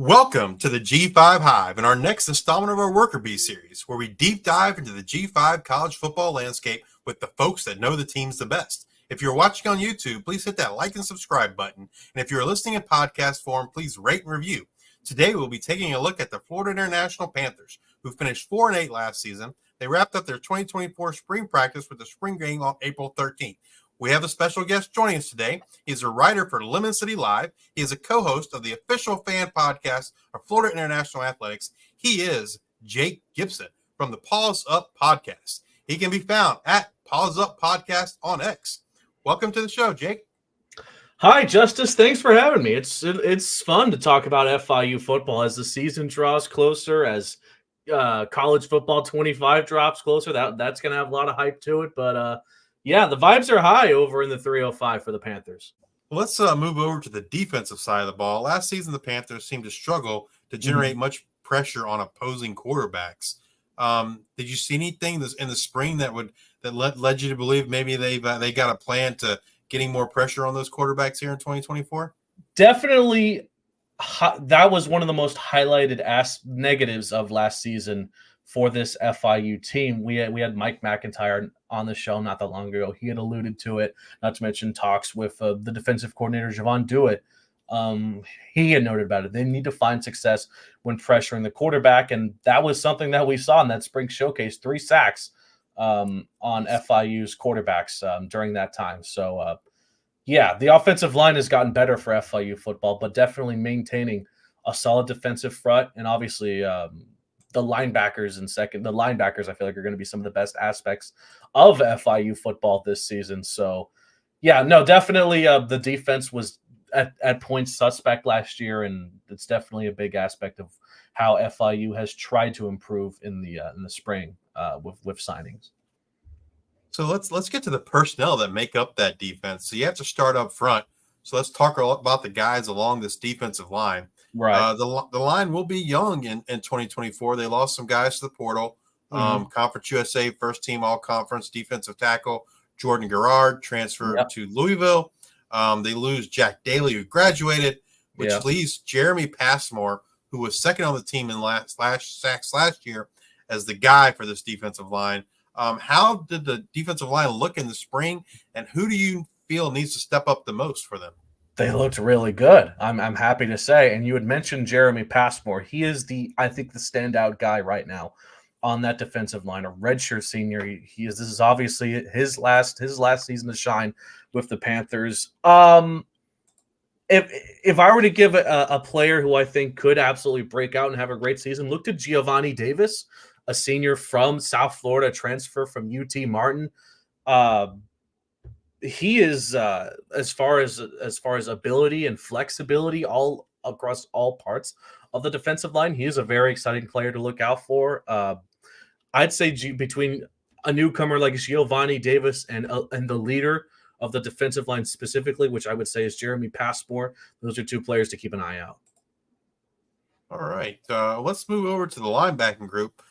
Welcome to the G5 Hive and our next installment of our Worker Bee series, where we deep dive into the G5 college football landscape with the folks that know the teams the best. If you're watching on YouTube, please hit that like and subscribe button. And if you're listening in podcast form, please rate and review. Today, we'll be taking a look at the Florida International Panthers, who finished 4-8 last season. They wrapped up their 2024 spring practice with the spring game on April 13th. We have a special guest joining us today. He's a writer for Lemon City Live. He is a co-host of the official fan podcast of Florida International Athletics. He is Jake Gibson from the Paws Up Podcast. He can be found at Paws Up Podcast on X. Welcome to the show, Jake. Hi, Justice. Thanks for having me. It's fun to talk about FIU football as the season draws closer, as college football 25 drops closer. That's going to have a lot of hype to it, but yeah, the vibes are high over in the 305 for the Panthers. Let's move over to the defensive side of the ball. Last season, the Panthers seemed to struggle to generate much pressure on opposing quarterbacks. Did you see anything in the spring that led you to believe maybe they got a plan to getting more pressure on those quarterbacks here in 2024? Definitely, that was one of the most highlighted negatives of last season for this FIU team. We had Mike McIntyre on the show not that long ago. He had alluded to it, not to mention talks with the defensive coordinator, Javon Dewitt. He had noted about it. They need to find success when pressuring the quarterback, and that was something that we saw in that spring showcase, 3 sacks on FIU's quarterbacks during that time. So, yeah, the offensive line has gotten better for FIU football, but definitely maintaining a solid defensive front, and obviously the linebackers I feel like are going to be some of the best aspects of FIU football this season. So, yeah, no, definitely the defense was at points suspect last year, and it's definitely a big aspect of how FIU has tried to improve in the spring with signings. So let's get to the personnel that make up that defense. So you have to start up front. So let's talk about the guys along this defensive line. Right. The line will be young in 2024. They lost some guys to the portal. Conference USA first team all conference defensive tackle Jordan Garrard transferred to Louisville. They lose Jack Daly, who graduated, which leaves Jeremy Passmore, who was second on the team in sacks last year, as the guy for this defensive line. How did the defensive line look in the spring, and who do you feel needs to step up the most for them? They looked really good. I'm happy to say. And you had mentioned Jeremy Passmore. He is I think the standout guy right now on that defensive line, a redshirt senior. This is obviously his last season to shine with the Panthers. If I were to give a player who I think could absolutely break out and have a great season, look to Giovanni Davis, a senior from South Florida, transfer from UT Martin. He is as far as ability and flexibility all across all parts of the defensive line, he is a very exciting player to look out for. I'd say between a newcomer like Giovanni Davis and the leader of the defensive line specifically, which I would say is Jeremy Passmore, those are 2 players to keep an eye out. All right, let's move over to the linebacking group.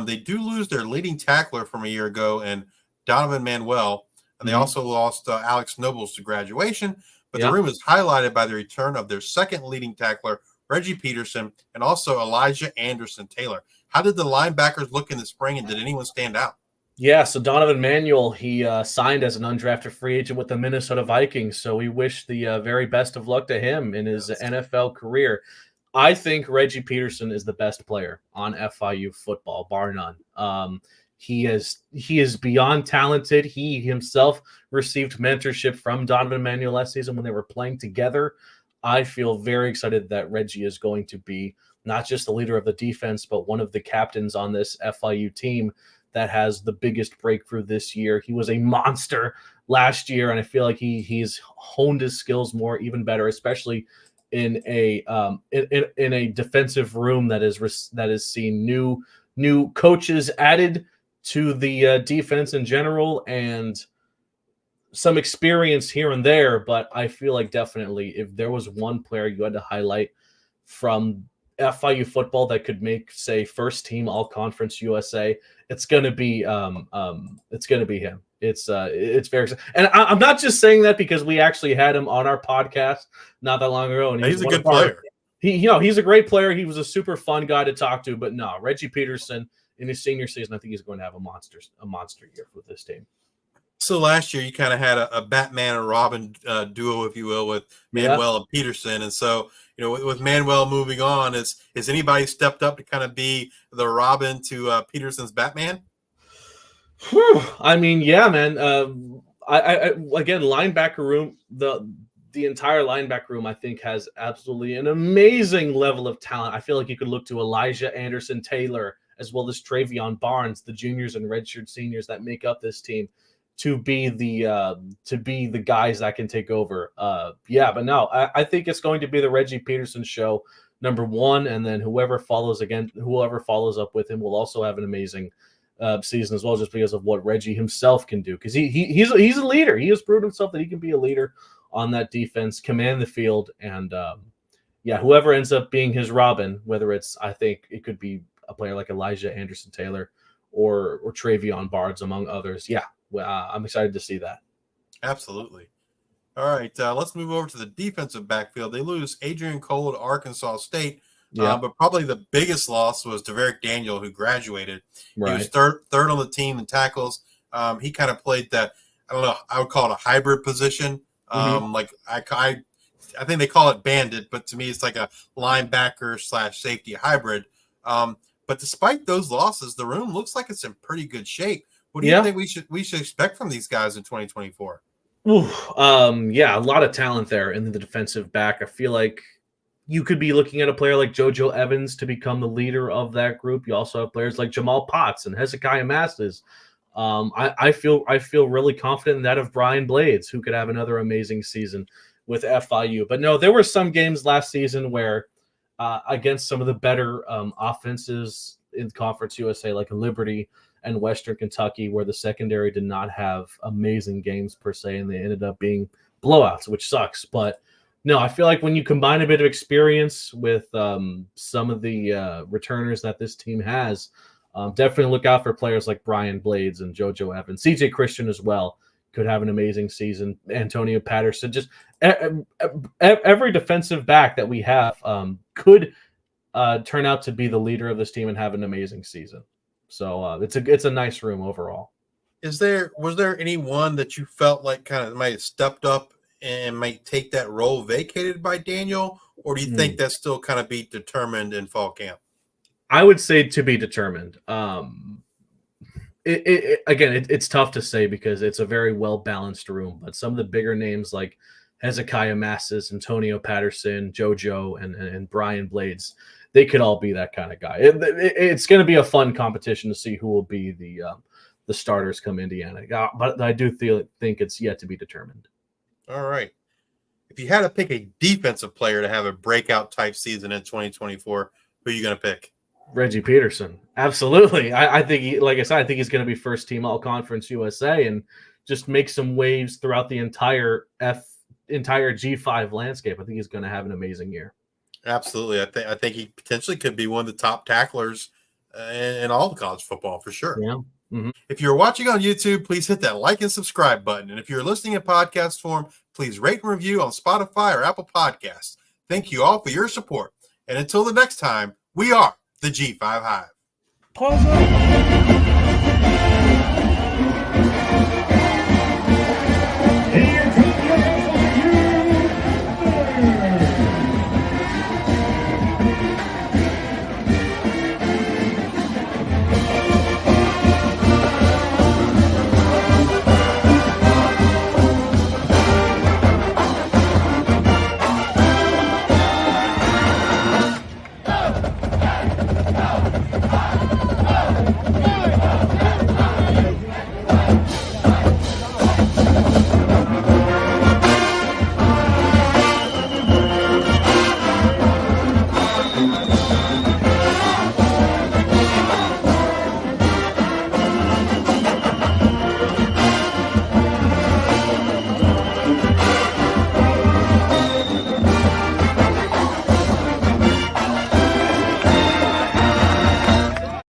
They do lose their leading tackler from a year ago, and Donovan Manuel. And they also lost Alex Nobles to graduation, but the room is highlighted by the return of their second leading tackler, Reggie Peterson, and also Elijah Anderson Taylor. How did the linebackers look in the spring, and did anyone stand out? Yeah, so Donovan Manuel, he signed as an undrafted free agent with the Minnesota Vikings, so we wish the very best of luck to him in his NFL career. I think Reggie Peterson is the best player on FIU football, bar none. He is beyond talented. He himself received mentorship from Donovan Manuel last season when they were playing together. I feel very excited that Reggie is going to be not just the leader of the defense, but one of the captains on this FIU team that has the biggest breakthrough this year. He was a monster last year, and I feel like he's honed his skills more, even better, especially in a defensive room that is seeing new coaches added to the defense in general, and some experience here and there. But I feel like definitely if there was one player you had to highlight from FIU football that could make, say, first team all conference USA, it's gonna be him. It's very exciting. And I'm not just saying that because we actually had him on our podcast not that long ago, and he's a good player. He's a great player. He was a super fun guy to talk to, but no, Reggie Peterson in his senior season, I think he's going to have a monster year with this team. So last year you kind of had a Batman and Robin duo, if you will, with Manuel and Peterson. And so, with Manuel moving on, has anybody stepped up to kind of be the Robin to Peterson's Batman? Whew. I mean, yeah, man. I again, linebacker room, the entire linebacker room, I think, has absolutely an amazing level of talent. I feel like you could look to Elijah Anderson Taylor as well as Travion Barnes, the juniors and redshirt seniors that make up this team, to be the guys that can take over. But no, I think it's going to be the Reggie Peterson show, number one, and then whoever follows up with him will also have an amazing season as well, just because of what Reggie himself can do. Because he's a leader. He has proved himself that he can be a leader on that defense, command the field, and whoever ends up being his Robin, whether it's, I think it could be a player like Elijah Anderson Taylor or Travion Barnes, among others. Yeah. I'm excited to see that. Absolutely. All right, let's move over to the defensive backfield. They lose Adrian Cole to Arkansas State, but probably the biggest loss was Deverick Daniel, who graduated. Right. He was third on the team in tackles. He kind of played that, I don't know, I would call it a hybrid position. Like I think they call it bandit, but to me it's like a linebacker / safety hybrid. But despite those losses, the room looks like it's in pretty good shape. What do you think we should expect from these guys in 2024? A lot of talent there in the defensive back. I feel like you could be looking at a player like JoJo Evans to become the leader of that group. You also have players like Jamal Potts and Hezekiah Masses. I feel really confident in that of Brian Blades, who could have another amazing season with FIU. But no, there were some games last season where against some of the better offenses in Conference USA, like Liberty and Western Kentucky, where the secondary did not have amazing games per se, and they ended up being blowouts, which sucks. But no, I feel like when you combine a bit of experience with some of the returners that this team has, definitely look out for players like Brian Blades and JoJo Evans. CJ Christian as well could have an amazing season. Antonio Patterson, just every defensive back that we have could turn out to be the leader of this team and have an amazing season. So it's a nice room overall. Was there anyone that you felt like kind of might have stepped up and might take that role vacated by Daniel, or do you think that's still kind of be determined in fall camp? I would say to be determined. It's tough to say because it's a very well balanced room. But some of the bigger names like Hezekiah Masses, Antonio Patterson, JoJo, and Brian Blades, they could all be that kind of guy. It's going to be a fun competition to see who will be the starters come Indiana. But I do think it's yet to be determined. All right. If you had to pick a defensive player to have a breakout type season in 2024, who are you going to pick? Reggie Peterson. Absolutely. I think, like I said, I think he's going to be first team all conference USA and just make some waves throughout the entire G5 landscape. I think he's going to have an amazing year. Absolutely. I think he potentially could be one of the top tacklers in all of college football for sure. Yeah. Mm-hmm. If you're watching on YouTube, please hit that like and subscribe button. And if you're listening in podcast form, please rate and review on Spotify or Apple Podcasts. Thank you all for your support. And until the next time, we are the G5 Hive. Paws Up.